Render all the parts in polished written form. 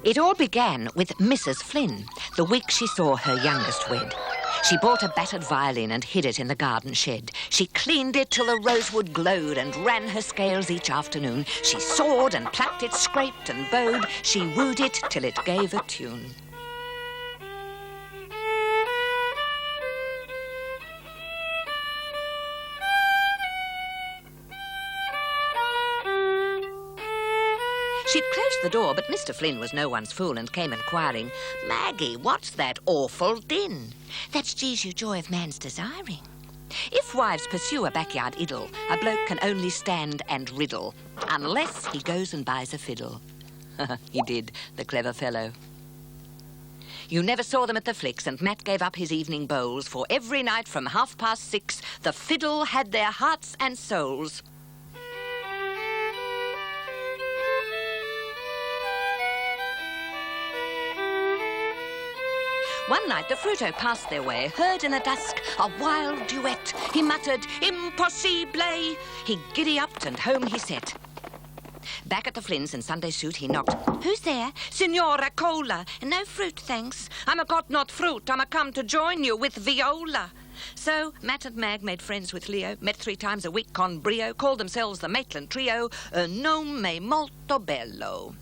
It all began with Mrs. Flynn, the week she saw her youngest wed. She bought a battered violin and hid it in the garden shed. She cleaned it till the rosewood glowed and ran her scales each afternoon. She sawed and plucked it, scraped and bowed. She wooed it till it gave a tune. She'd closed the door, but Mr. Flynn was no one's fool and came inquiring, "Maggie, what's that awful din?" "That's Jesu joy of man's desiring." If wives pursue a backyard idyll, a bloke can only stand and riddle, unless he goes and buys a fiddle. He did, the clever fellow. You never saw them at the flicks, and Matt gave up his evening bowls, for every night from 6:30, the fiddle had their hearts and souls. One night the Fruto passed their way, heard in the dusk a wild duet. He muttered, "Impossible!" He giddy-upped and home he set. Back at the Flynns in Sunday suit he knocked. "Who's there?" "Signora Cola." "No fruit, thanks." "I'm a got not fruit, I'm a come to join you with viola." So Matt and Mag made friends with Leo, met 3 times a week con brio, called themselves the Maitland Trio, un nome molto bello.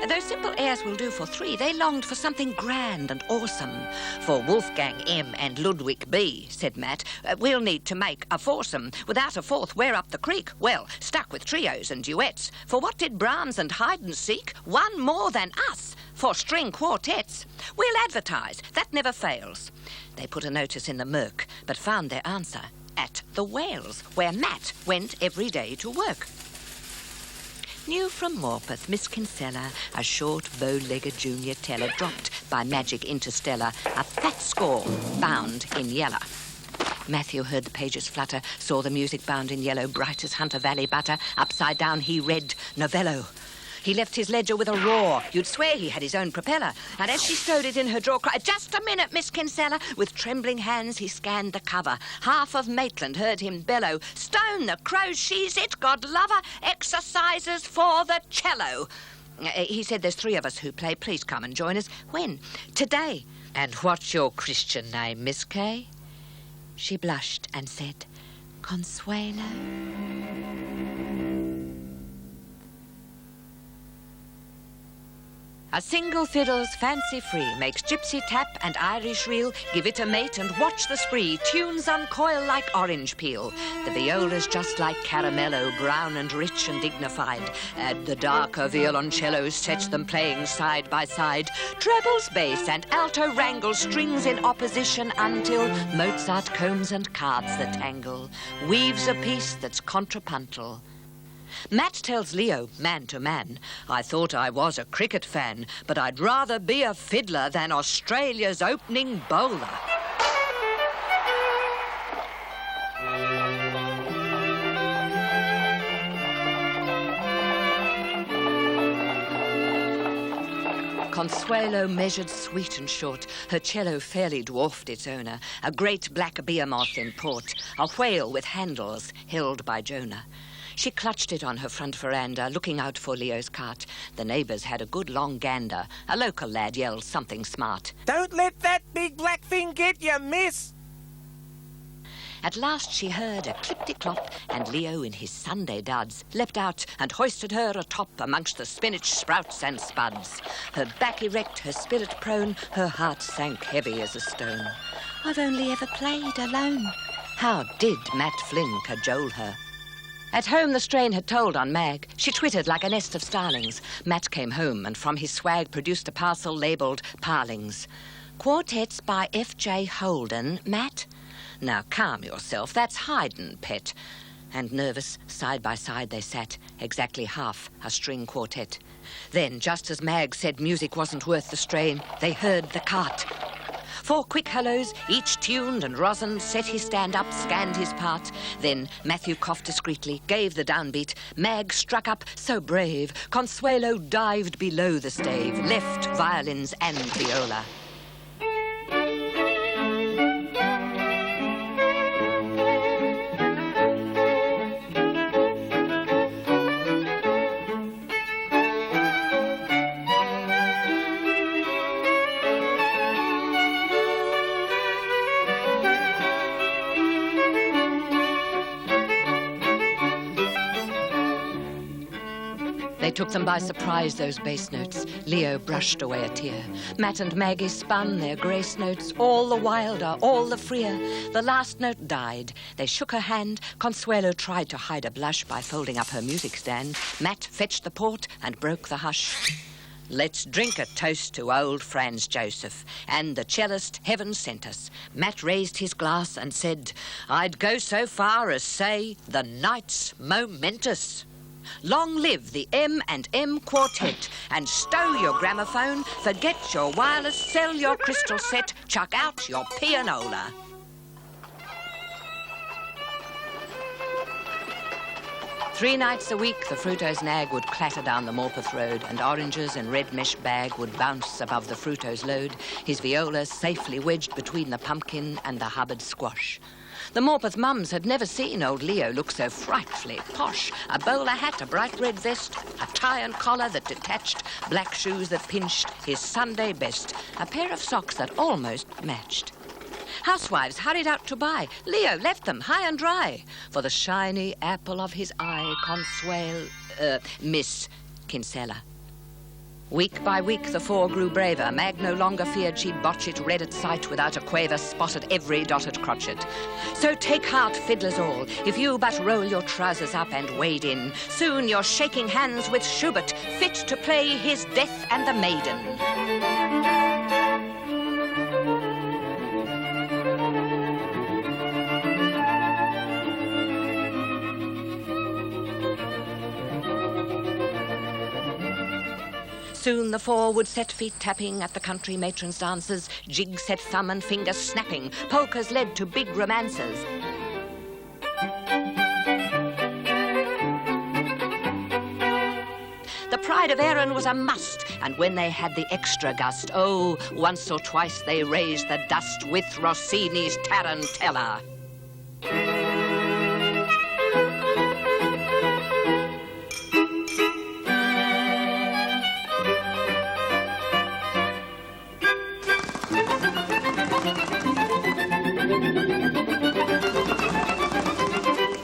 Though simple airs will do for 3, they longed for something grand and awesome. "For Wolfgang M and Ludwig B," said Matt, "we'll need to make a foursome. Without a fourth, we're up the creek. Well, stuck with trios and duets. For what did Brahms and Haydn seek? One more than us, for string quartets. We'll advertise, that never fails." They put a notice in the Merc, but found their answer at the Wales, where Matt went every day to work. New from Morpeth, Miss Kinsella, a short, bow-legged junior teller, dropped by magic interstellar a fat score bound in yellow. Matthew heard the pages flutter, saw the music bound in yellow, bright as Hunter Valley butter. Upside down he read Novello. He left his ledger with a roar. You'd swear he had his own propeller. And as she stowed it in her drawer, cried, "Just a minute, Miss Kinsella." With trembling hands he scanned the cover. Half of Maitland heard him bellow, "Stone the crow, she's it, God love her. Exercises for the cello." He said, "There's 3 of us who play. Please come and join us." "When?" "Today." "And what's your Christian name, Miss Kay?" She blushed and said, "Consuelo." A single fiddle's fancy-free makes gypsy tap and Irish reel. Give it a mate and watch the spree. Tunes uncoil like orange peel. The viola's just like caramello, brown and rich and dignified. Add the darker violoncello, set them playing side by side. Trebles, bass and alto wrangle, strings in opposition until Mozart combs and cards the tangle. Weaves a piece that's contrapuntal. Matt tells Leo, man to man, "I thought I was a cricket fan, but I'd rather be a fiddler than Australia's opening bowler." Consuelo measured sweet and short. Her cello fairly dwarfed its owner. A great black behemoth in port, a whale with handles held by Jonah. She clutched it on her front veranda, looking out for Leo's cart. The neighbours had a good long gander. A local lad yelled something smart. "Don't let that big black thing get you, miss!" At last she heard a clip-de-clop, and Leo in his Sunday duds leapt out and hoisted her atop amongst the spinach sprouts and spuds. Her back erect, her spirit prone, her heart sank heavy as a stone. I've only ever played alone. How did Matt Flynn cajole her? At home the strain had told on Mag. She twittered like a nest of starlings. Matt came home and from his swag produced a parcel labelled Parlings. Quartets by F.J. Holden, Matt? Now calm yourself, that's Haydn, pet. And nervous, side by side they sat, exactly half a string quartet. Then, just as Mag said music wasn't worth the strain, they heard the cart. 4 quick hellos, each tuned, and Rosin set his stand up, scanned his part. Then Matthew coughed discreetly, gave the downbeat. Mag struck up, so brave. Consuelo dived below the stave, left violins and viola. They took them by surprise, those bass notes. Leo brushed away a tear. Matt and Maggie spun their grace notes, all the wilder, all the freer. The last note died. They shook her hand. Consuelo tried to hide a blush by folding up her music stand. Matt fetched the port and broke the hush. Let's drink a toast to old Franz Joseph and the cellist heaven sent us. Matt raised his glass and said, I'd go so far as say the night's momentous. Long live the M&M Quartet, and stow your gramophone, forget your wireless, sell your crystal set, chuck out your pianola. Three nights a week, the Fruito's nag would clatter down the Morpeth road, and oranges in red mesh bag would bounce above the Fruito's load, his viola safely wedged between the pumpkin and the Hubbard squash. The Morpeth mums had never seen old Leo look so frightfully posh. A bowler hat, a bright red vest, a tie and collar that detached, black shoes that pinched, his Sunday best, a pair of socks that almost matched. Housewives hurried out to buy. Leo left them high and dry for the shiny apple of his eye, Miss Kinsella. Week by week the 4 grew braver. Mag no longer feared she'd botch it, read at sight without a quaver, spotted every dotted crotchet. So take heart, fiddlers all, if you but roll your trousers up and wade in. Soon you're shaking hands with Schubert, fit to play his Death and the Maiden. Soon the 4 would set feet tapping at the country matron's dances, jigs set thumb and finger snapping, polkas led to big romances. The pride of Erin was a must, and when they had the extra gust, oh, once or twice they raised the dust with Rossini's Tarantella.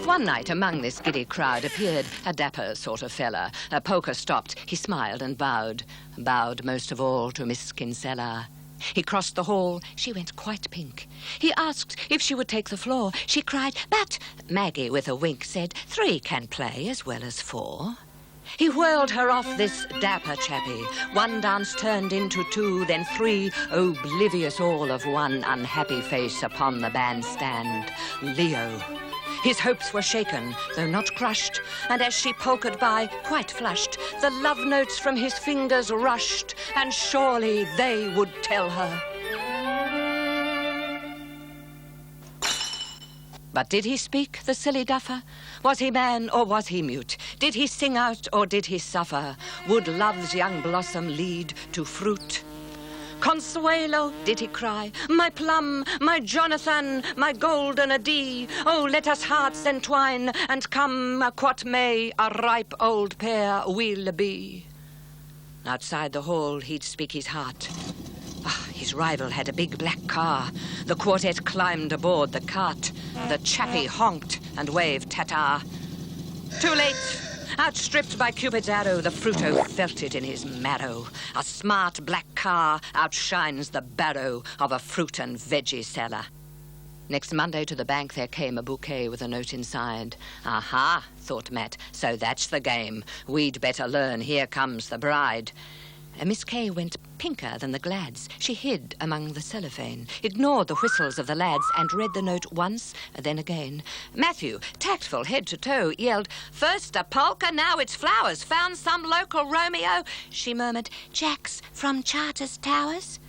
One night among this giddy crowd appeared a dapper sort of fella. A polka stopped, he smiled and bowed most of all to Miss Kinsella. He crossed the hall, she went quite pink. He asked if she would take the floor. She cried, but Maggie with a wink said, 3 can play as well as 4. He whirled her off, this dapper chappie. One dance turned into 2, then 3, oblivious all of one unhappy face upon the bandstand. Leo. His hopes were shaken, though not crushed, and as she polkaed by, quite flushed, the love notes from his fingers rushed, and surely they would tell her. But did he speak, the silly duffer? Was he man or was he mute? Did he sing out or did he suffer? Would love's young blossom lead to fruit? Consuelo, did he cry, my plum, my Jonathan, my golden Adie, oh, let us hearts entwine, and come what may, a ripe old pair we'll be. Outside the hall, he'd speak his heart. His rival had a big black car. The quartet climbed aboard the cart. The chappie honked and waved ta-ta. Too late. Outstripped by Cupid's arrow, the fruito felt it in his marrow. A smart black car outshines the barrow of a fruit and veggie seller. Next Monday to the bank there came a bouquet with a note inside. Aha, thought Matt, so that's the game. We'd better learn. Here comes the bride. Miss Kay went pinker than the glads. She hid among the cellophane, ignored the whistles of the lads, and read the note once, then again. Matthew, tactful head to toe, yelled, "First a polka, now it's flowers. Found some local Romeo?" She murmured, "Jack's from Charters Towers."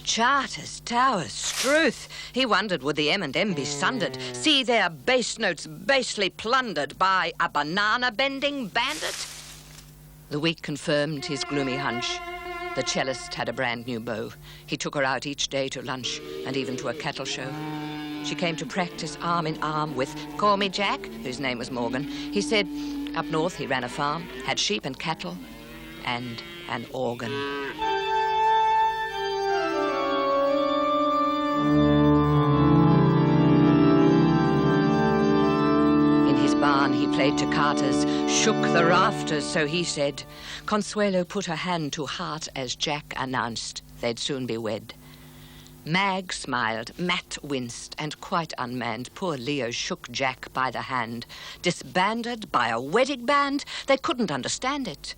Charters Towers, struth! He wondered, would the M&M be sundered? See their bass notes basely plundered by a banana-bending bandit? The week confirmed his gloomy hunch. The cellist had a brand new bow. He took her out each day to lunch and even to a cattle show. She came to practice arm in arm with "Call me Jack," whose name was Morgan. He said up north he ran a farm, had sheep and cattle, and an organ. Barn he played toccatas, shook the rafters, so he said. Consuelo put her hand to heart as Jack announced they'd soon be wed. Mag smiled, Matt winced, and quite unmanned, poor Leo shook Jack by the hand. Disbanded by a wedding band, they couldn't understand it.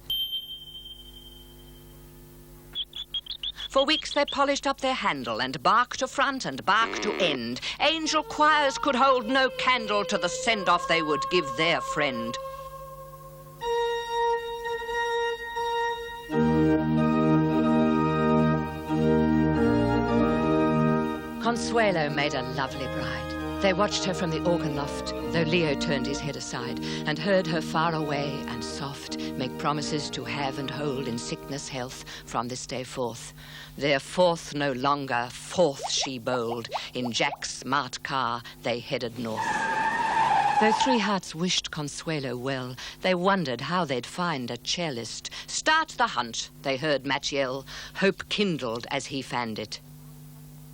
For weeks they polished up their handle, and bark to front and bark to end. Angel choirs could hold no candle to the send-off they would give their friend. Consuelo made a lovely bride. They watched her from the organ loft, though Leo turned his head aside, and heard her far away and soft make promises to have and hold in sickness, health, from this day forth. Thereforth no longer forth she bowled. In Jack's smart car they headed north. Though three hearts wished Consuelo well, they wondered how they'd find a cellist. Start the hunt, they heard Matt yell. Hope kindled as he fanned it.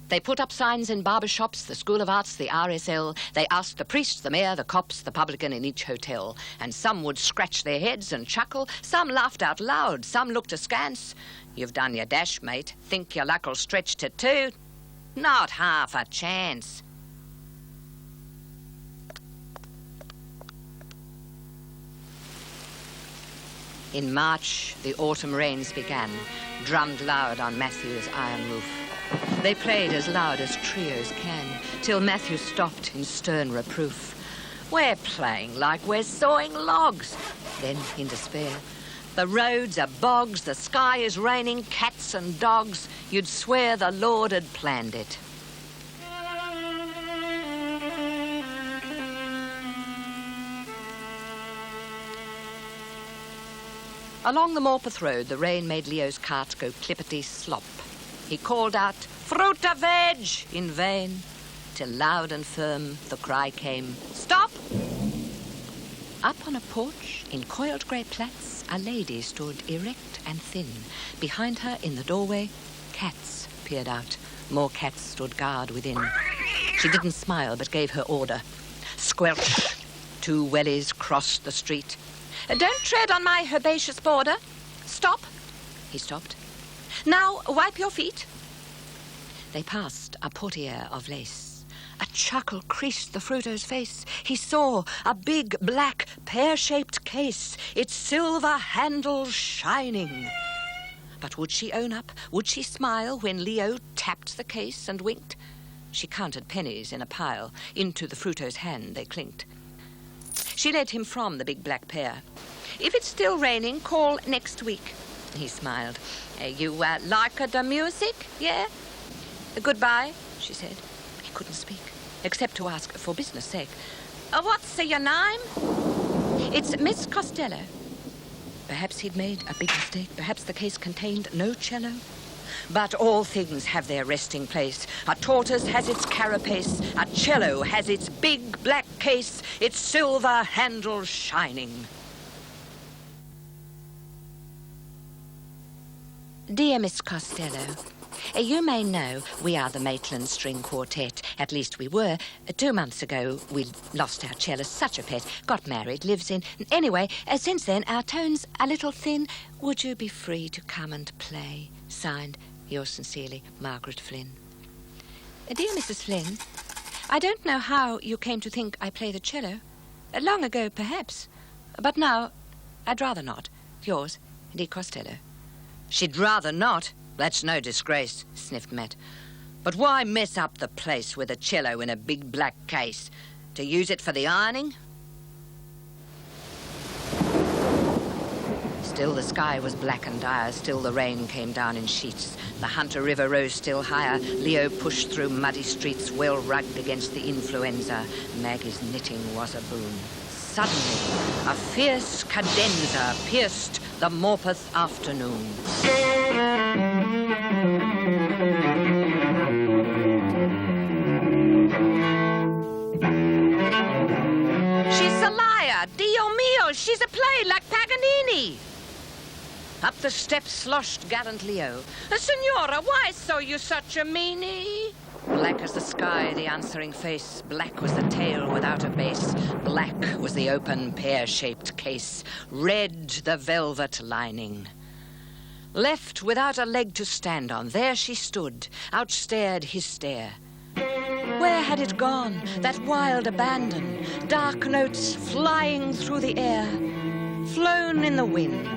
They put up signs in barber shops, the School of Arts, the RSL. They asked the priest, the mayor, the cops, the publican in each hotel. And some would scratch their heads and chuckle. Some laughed out loud. Some looked askance. You've done your dash, mate. Think your luck'll stretch to 2? Not half a chance. In March, the autumn rains began, drummed loud on Matthew's iron roof. They played as loud as trios can, till Matthew stopped in stern reproof. We're playing like we're sawing logs. Then, in despair, the roads are bogs, the sky is raining cats and dogs. You'd swear the Lord had planned it. Along the Morpeth road, the rain made Leo's cart go clippity-slop. He called out, "Fruta veg!" in vain, till loud and firm the cry came, "Stop!" Up on a porch, in coiled grey plaits, a lady stood erect and thin. Behind her, in the doorway, cats peered out. More cats stood guard within. She didn't smile, but gave her order. Squelch! 2 wellies crossed the street. "Don't tread on my herbaceous border. Stop!" He stopped. "Now, wipe your feet." They passed a portiere of lace. A chuckle creased the fruito's face. He saw a big, black, pear-shaped case, its silver handle shining. But would she own up? Would she smile when Leo tapped the case and winked? She counted pennies in a pile. Into the fruito's hand they clinked. She led him from the big black pear. "If it's still raining, call next week." He smiled. "You like the music, yeah?" "Goodbye," she said. He couldn't speak, except to ask for business' sake. "What's your name?" "It's Miss Costello." Perhaps he'd made a big mistake. Perhaps the case contained no cello. But all things have their resting place. A tortoise has its carapace. A cello has its big black case, its silver handle shining. Dear Miss Costello, you may know we are the Maitland String Quartet. At least we were. 2 months ago, we lost our cellist, such a pet, got married, lives in... Anyway, since then, our tone's a little thin. Would you be free to come and play? Signed, yours sincerely, Margaret Flynn. Dear Mrs. Flynn, I don't know how you came to think I play the cello. Long ago, perhaps. But now, I'd rather not. Yours, D. Costello. She'd rather not? That's no disgrace, sniffed Matt. But why mess up the place with a cello in a big black case? To use it for the ironing? Still the sky was black and dire, still the rain came down in sheets. The Hunter River rose still higher. Leo pushed through muddy streets, well rugged against the influenza. Maggie's knitting was a boon. Suddenly, a fierce cadenza pierced the Morpeth afternoon. She's a liar! Dio mio! She's a play like Paganini! Up the steps sloshed gallant Leo. Signora, why so you such a meanie? Black as the sky, the answering face. Black was the tail without a base. Black was the open, pear-shaped case. Red the velvet lining. Left without a leg to stand on, there she stood, outstared his stare. Where had it gone, that wild abandon? Dark notes flying through the air. Flown in the wind,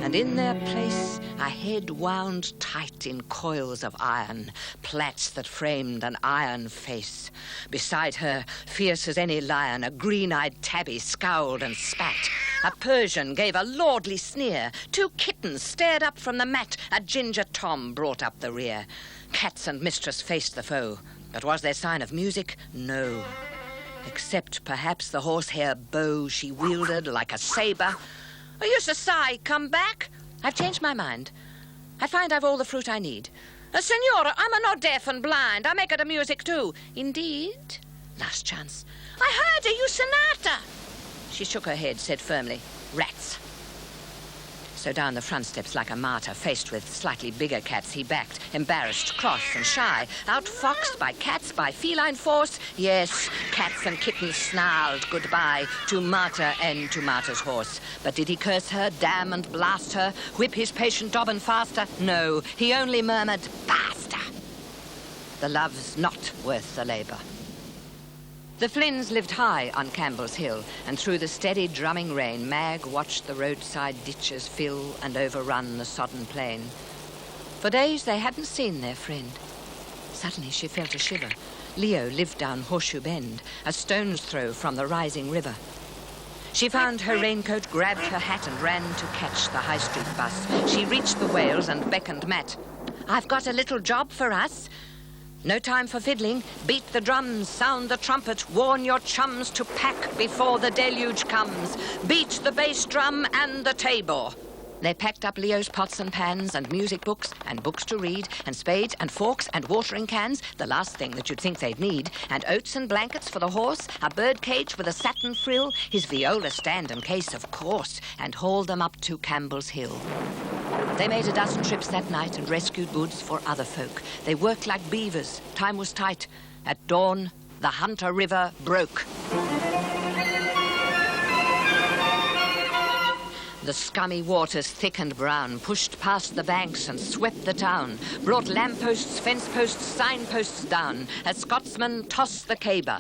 and in their place a head wound tight in coils of iron, plaits that framed an iron face. Beside her, fierce as any lion, a green-eyed tabby scowled and spat. A Persian gave a lordly sneer. 2 kittens stared up from the mat. A ginger Tom brought up the rear. Cats and mistress faced the foe. But was there sign of music? No. Except perhaps the horsehair bow she wielded like a sabre. I used to sigh, come back. I've changed my mind. I find I've all the fruit I need. Signora, I'm not deaf and blind. I make it a music too. Indeed? Last chance. I heard you sonata. She shook her head, said firmly, rats. So down the front steps like a martyr, faced with slightly bigger cats, he backed, embarrassed, cross and shy, outfoxed by cats, by feline force. Yes, cats and kittens snarled goodbye to martyr and to martyr's horse. But did he curse her, damn and blast her, whip his patient Dobbin faster? No, he only murmured, basta. The love's not worth the labour. The Flynns lived high on Campbell's Hill, and through the steady drumming rain, Mag watched the roadside ditches fill and overrun the sodden plain. For days they hadn't seen their friend. Suddenly she felt a shiver. Leo lived down Horseshoe Bend, a stone's throw from the rising river. She found her raincoat, grabbed her hat and ran to catch the High Street bus. She reached the Wales and beckoned Matt. I've got a little job for us. No time for fiddling. Beat the drums, sound the trumpet, warn your chums to pack before the deluge comes. Beat the bass drum and the tabor. They packed up Leo's pots and pans and music books and books to read and spades and forks and watering cans, the last thing that you'd think they'd need, and oats and blankets for the horse, a bird cage with a satin frill, his viola stand and case, of course, and hauled them up to Campbell's Hill. They made a dozen trips that night and rescued goods for other folk. They worked like beavers. Time was tight. At dawn, the Hunter River broke. The scummy waters, thick and brown, pushed past the banks and swept the town, brought lampposts, fence posts, signposts down. A Scotsman tossed the caber.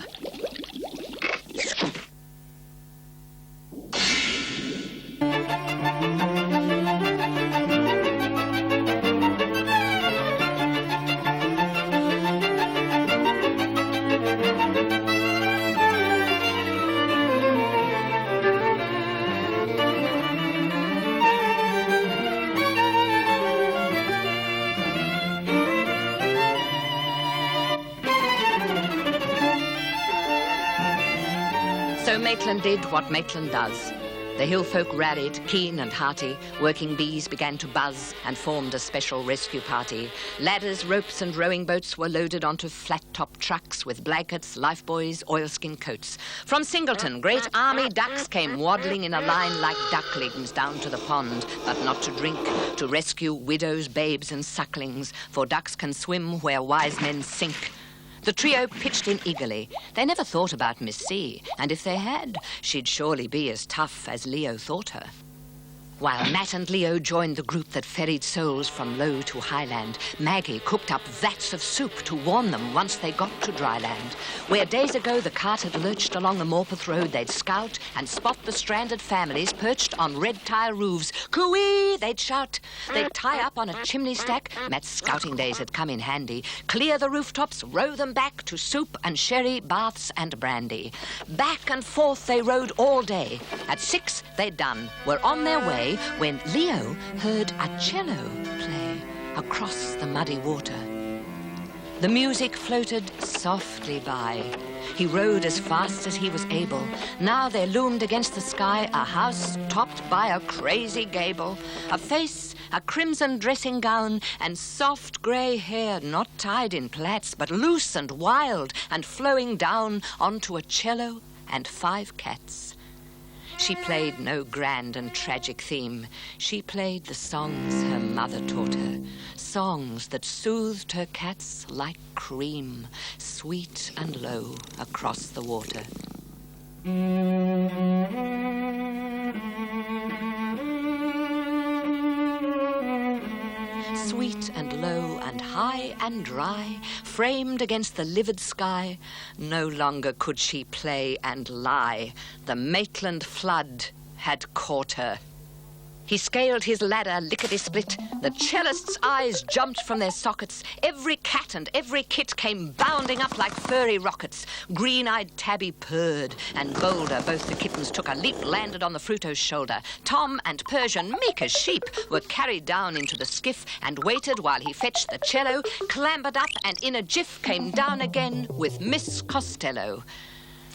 So Maitland did what Maitland does. The hill folk rallied, keen and hearty. Working bees began to buzz and formed a special rescue party. Ladders, ropes and rowing boats were loaded onto flat-top trucks with blankets, lifebuoys, oilskin coats. From Singleton, great army ducks came waddling in a line like ducklings down to the pond, but not to drink, to rescue widows, babes and sucklings, for ducks can swim where wise men sink. The trio pitched in eagerly. They never thought about Miss C, and if they had, she'd surely be as tough as Leo thought her. While Matt and Leo joined the group that ferried souls from low to highland, Maggie cooked up vats of soup to warm them once they got to dry land. Where days ago the cart had lurched along the Morpeth road, they'd scout and spot the stranded families perched on red tile roofs. Coo-ee, they'd shout. They'd tie up on a chimney stack. Matt's scouting days had come in handy. Clear the rooftops, row them back to soup and sherry, baths and brandy. Back and forth they rode all day. At 6 they'd done, were on their way, when Leo heard a cello play across the muddy water. The music floated softly by. He rode as fast as he was able. Now there loomed against the sky a house topped by a crazy gable, a face, a crimson dressing gown, and soft grey hair not tied in plaits, but loose and wild and flowing down onto a cello and 5 cats. She played no grand and tragic theme. She played the songs her mother taught her, songs that soothed her cats like cream, sweet and low across the water. Sweet and low and high and dry, framed against the livid sky, no longer could she play and lie. The Maitland flood had caught her. He scaled his ladder lickety-split. The cellist's eyes jumped from their sockets. Every cat and every kit came bounding up like furry rockets. Green-eyed Tabby purred, and Boulder, both the kittens, took a leap, landed on the Fruito's shoulder. Tom and Persian, meek as sheep, were carried down into the skiff and waited while he fetched the cello, clambered up, and in a jiff came down again with Miss Costello.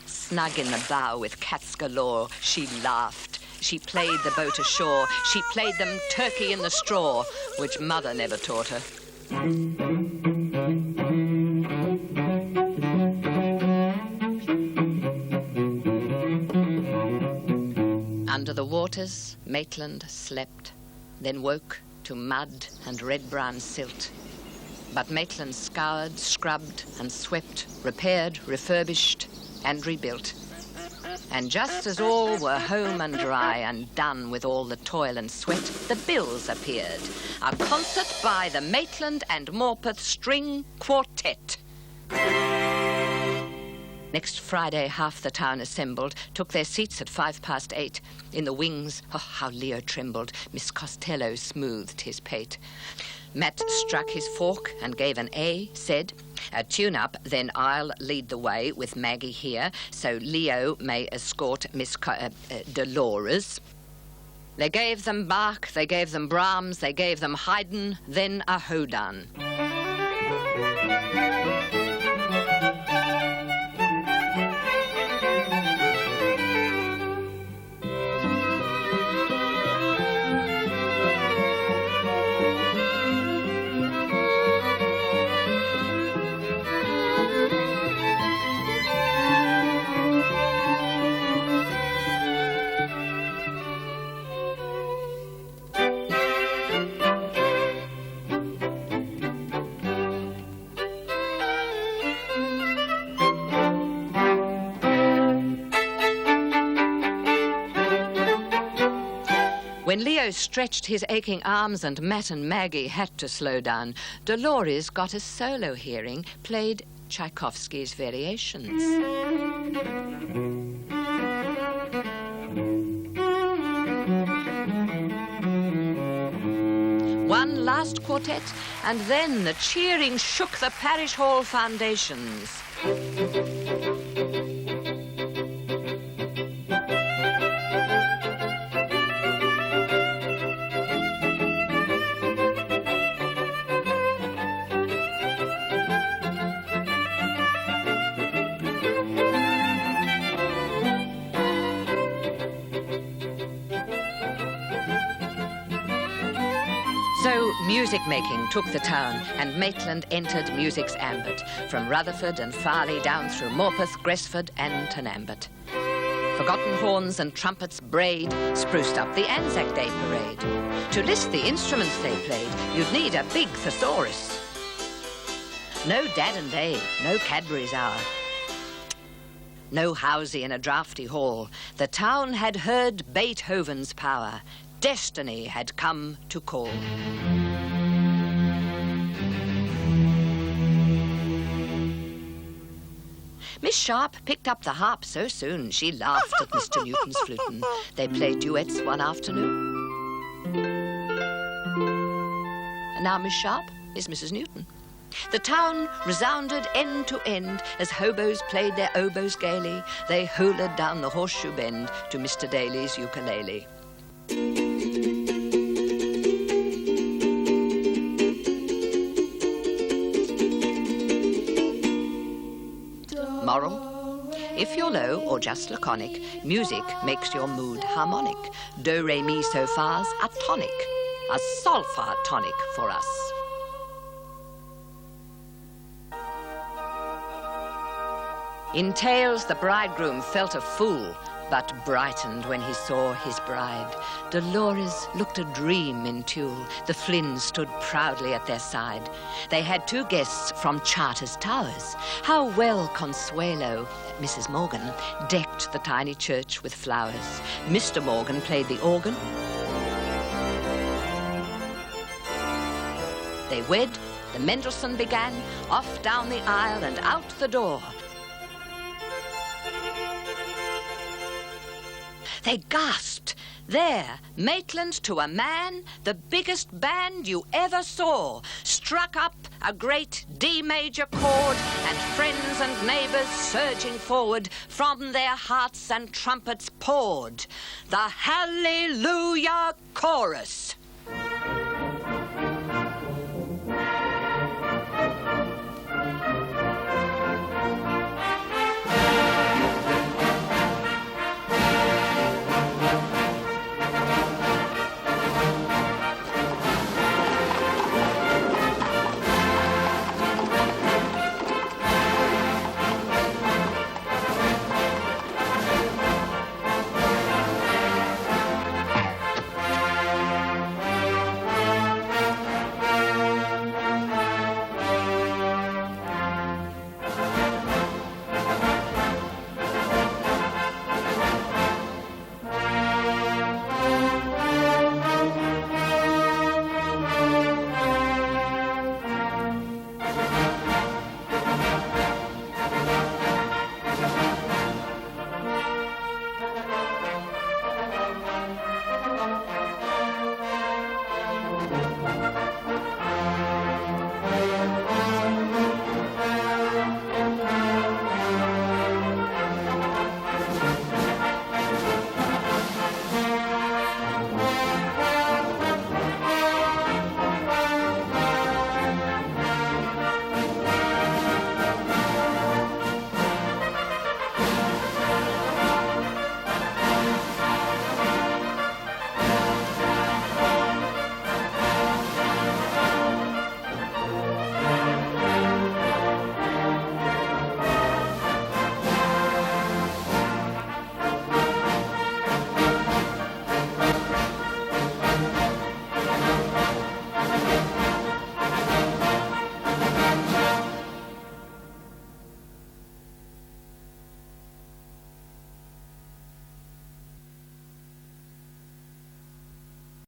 Snug in the bow with cats galore, she laughed. She played the boat ashore. She played them turkey in the straw, which Mother never taught her. Under the waters, Maitland slept, then woke to mud and red-brown silt. But Maitland scoured, scrubbed and swept, repaired, refurbished and rebuilt. And just as all were home and dry and done with all the toil and sweat, the bills appeared. A concert by the Maitland and Morpeth String Quartet. Next Friday, half the town assembled, took their seats at 8:05. In the wings, oh, how Leo trembled. Miss Costello smoothed his pate. Matt struck his fork and gave an A, said, "Tune up, then I'll lead the way with Maggie here, so Leo may escort Miss Dolores." They gave them Bach, they gave them Brahms, they gave them Haydn, then a hoedown. When Leo stretched his aching arms and Matt and Maggie had to slow down, Dolores got a solo hearing, played Tchaikovsky's Variations. One last quartet, and then the cheering shook the parish hall foundations. So music-making took the town, and Maitland entered music's ambit, from Rutherford and Farley down through Morpeth, Gresford and Tanambit. Forgotten horns and trumpets brayed, spruced up the Anzac Day parade. To list the instruments they played, you'd need a big thesaurus. No Dad and Dave, no Cadbury's Hour. No housey in a draughty hall. The town had heard Beethoven's power. Destiny had come to call. Miss Sharp picked up the harp so soon she laughed at Mr. Newton's flutin'. They played duets one afternoon. And now Miss Sharp is Mrs. Newton. The town resounded end to end as hobos played their oboes gaily. They hulaed down the horseshoe bend to Mr. Daly's ukulele. Moral: if you're low or just laconic, music makes your mood harmonic. Do, re, mi, so far's a tonic, a sol-fa tonic for us. In tales, the bridegroom felt a fool, but brightened when he saw his bride. Dolores looked a dream in tulle. The Flynns stood proudly at their side. They had 2 guests from Charters Towers. How well Consuelo, Mrs. Morgan, decked the tiny church with flowers. Mr. Morgan played the organ. They wed, the Mendelssohn began, off down the aisle and out the door. They gasped. There, Maitland to a man, the biggest band you ever saw, struck up a great D major chord, and friends and neighbours surging forward from their hearts and trumpets poured the Hallelujah Chorus.